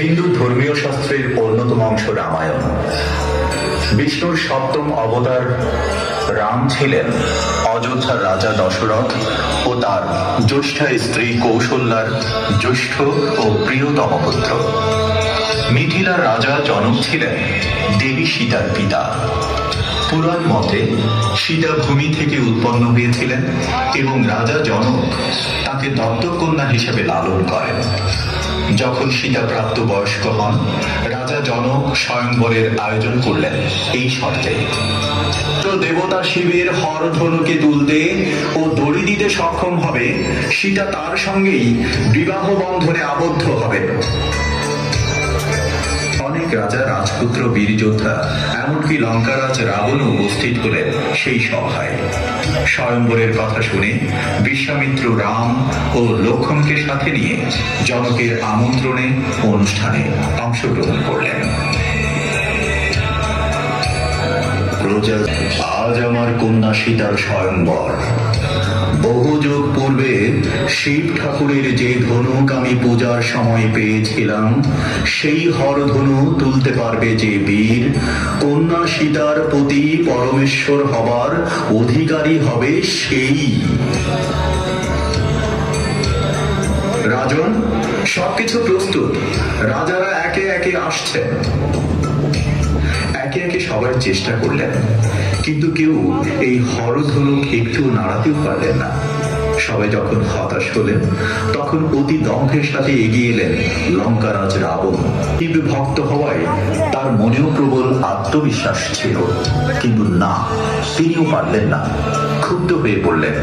হিন্দু ধর্মীয় শাস্ত্রের অন্যতম অংশ রামায়ণ। বিষ্ণুর সপ্তম অবতার রাম ছিলেন অযোধ্যার রাজা দশরথ ও তার জ্যেষ্ঠা স্ত্রী কৌশল্যার জ্যেষ্ঠ ও প্রিয়তম পুত্র। মিথিলার রাজা জনক ছিলেন দেবী সীতার পিতা। পুরাণ মতে সীতা ভূমি থেকে উৎপন্ন হয়েছিলেন এবং রাজা জনক তাকে দত্তক কন্যা হিসেবে লালন করেন। যখন সীতা প্রাপ্তবয়স্ক হন, রাজা জনক স্বয়ংবরের আয়োজন করলেন এই শর্তে, তো দেবতা শিবের হরধনুকে তুলতে ও দড়ি দিতে সক্ষম হবে সীতা তার সঙ্গেই বিবাহ বন্ধনে আবদ্ধ হবে। অনেক রাজা, রাজপুত্র, বীর যোদ্ধা, এমনকি লঙ্কারাজ রাবণ উপস্থিত হলেন সেই সভায়। স্বয়ংবরের কথা শুনে বিশ্বামিত্র রাম ও লক্ষ্মণকে সাথে নিয়ে জনকের আমন্ত্রণে অনুষ্ঠানে অংশগ্রহণ করলেন। আজ আমার কন্যা সীতার স্বয়ংবর। বহু যুগ পূর্বে শিব ঠাকুরের যে ধনুক আমি পূজার সময় পেয়েছিলাম, সেই হরধনু তুলতে পারবে যে বীর, কন্যা সীতার প্রতি পরমেশ্বর হবার অধিকারী হবে সেই। রাজন, সবকিছু প্রস্তুত। রাজারা একে একে আসছেন। একে একে সবাই চেষ্টা করলেন, কিন্তু কেউ এই হরধনুক একটু নাড়াতেও পারলেন না। সবাই যখন হতাশ হলেন, তখন অতি দম্ভের সাথে এগিয়ে এলেন লঙ্কারাজ রাবণ। শিব ভক্ত হওয়ায় তার মনেও প্রবল আত্মবিশ্বাস ছিল, কিন্তু না, তিনিও পারলেন না। ক্ষুব্ধ হয়ে পড়লেন,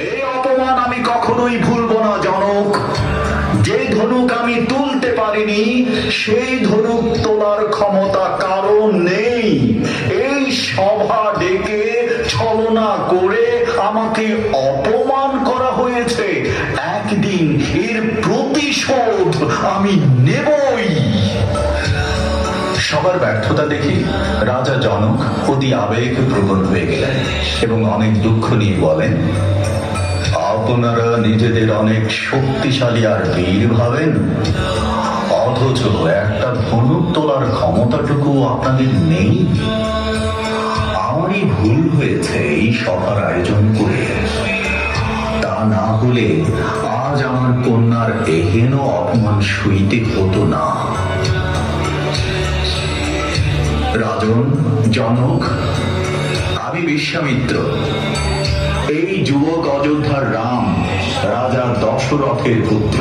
এই অপমান আমি কখনোই ভুলব না জনক। যে ধনুক আমি তুলতে পারিনি, সেই ধনুক তোলার ক্ষমতা কারো নেই। এই সভা ডেকে ছলনা করে আমাকে অপমান করা হয়েছে। একদিন এর প্রতিশোধ আমি নেবই। সবার ব্যর্থতা দেখে রাজা জনক অতি আবেগ প্রবণ হয়ে গেলেন এবং অনেক দুঃখ নিয়ে বলেন, আপনারা নিজেদের অনেক শক্তিশালী আর বীর ভাবেন, অথচ একটা ধনুক তোলার ক্ষমতাটুকু আপনাদের নেই। আমারই ভুল হয়েছে এই সভার আয়োজন করে। তা না হলে আজ আমার কন্যার এহেন অপমান সইতে হতো না। রাজন, জনক, আমি বিশ্বামিত্র, এই যুবক অযোধ্যার রাম, রাজা দশরথের পুত্র।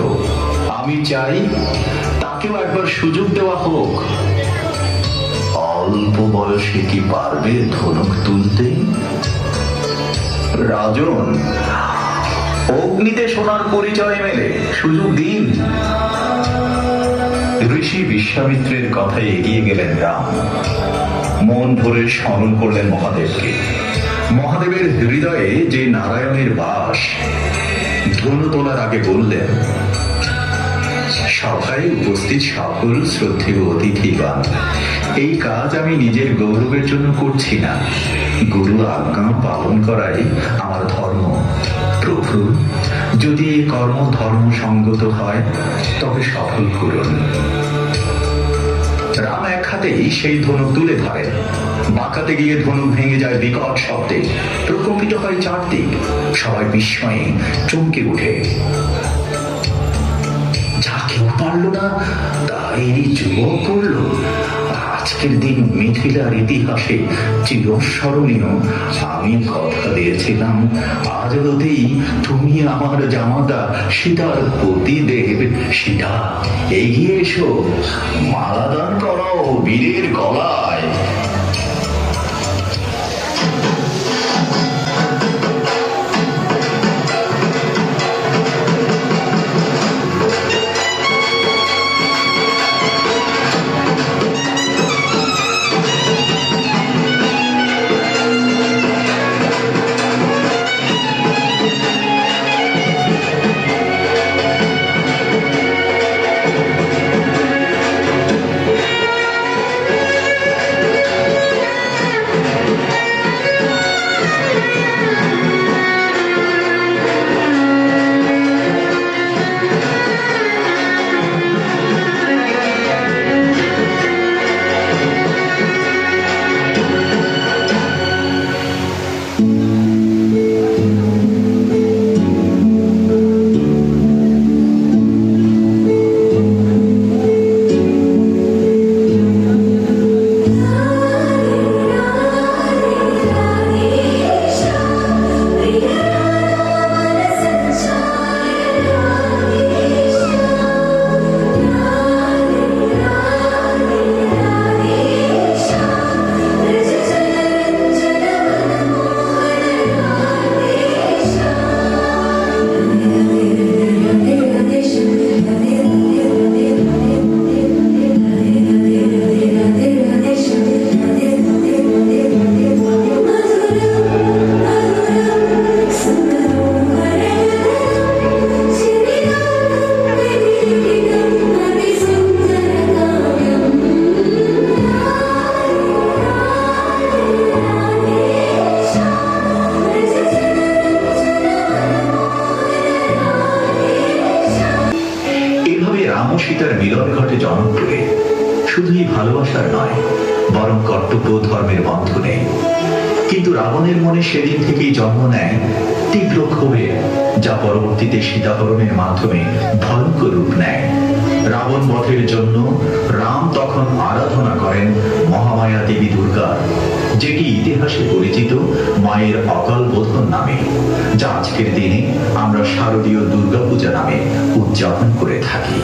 আমি চাই তাকেও একবার সুযোগ দেওয়া হোক। অল্প বয়সে কি পারবে ধনুক তুলতে? রাজন, অগ্নিতে সোনার পরিচয় মেলে, সুযোগ দিন। ঋষি বিশ্বামিত্রের কথায় এগিয়ে গেলেন রাম। মন ভরে স্মরণ করলেন মহাদেবকে। মহাদেবের হৃদয়ে যে নারায়ণের বাস। ধনু তোলার আগে বললেন, সভায় উপস্থিত সকল শ্রদ্ধেয় অতিথিগণ, এই কাজ আমি নিজের গৌরবের জন্য করছি না, গুরু আজ্ঞা পালন করাই আমার ধর্ম। প্রভু, যদি এই কর্ম ধর্মসঙ্গত হয় তবে সফল করুন। রাম এক হাতেই সেই ধনুক তুলে ধরেন। বাঁকাতে গিয়ে ধনুক ভেঙে যায় বিকট শব্দে, প্রকম্পিত হয় চারদিক। সবাই বিস্ময়ে চমকে উঠে। যা কেউ পারল না, তাই যুবক করল। আজকের দিন মিথিলার ইতিহাসে চিরস্মরণীয়। আমি কথা দিয়েছিলাম, আজ হতেই তুমি আমার জামাতা সীতার পতিদেব। সীতা, এগিয়ে এসো, মালাদান করো বীরের গলায়। রাম ও সীতার মিলন ঘটে জনপ্রিয় শুধুই ভালোবাসার নয়, বরং কর্তব্য ধর্মের বন্ধনে। কিন্তু রাবণের মনে সেদিন থেকেই জন্ম নেয় তীব্র ক্ষোভের, যা পরবর্তীতে সীতাহরণের মাধ্যমে ভয়ঙ্কর রূপ নেয়। রাবণ বধের জন্য রাম তখন আরাধনা করেন মহামায়া দেবী দুর্গার, যেটি ইতিহাসে পরিচিত মায়ের অকাল বোধন নামে, যা আজকের দিনে আমরা শারদীয় দুর্গাপূজা নামে উদযাপন করে থাকি।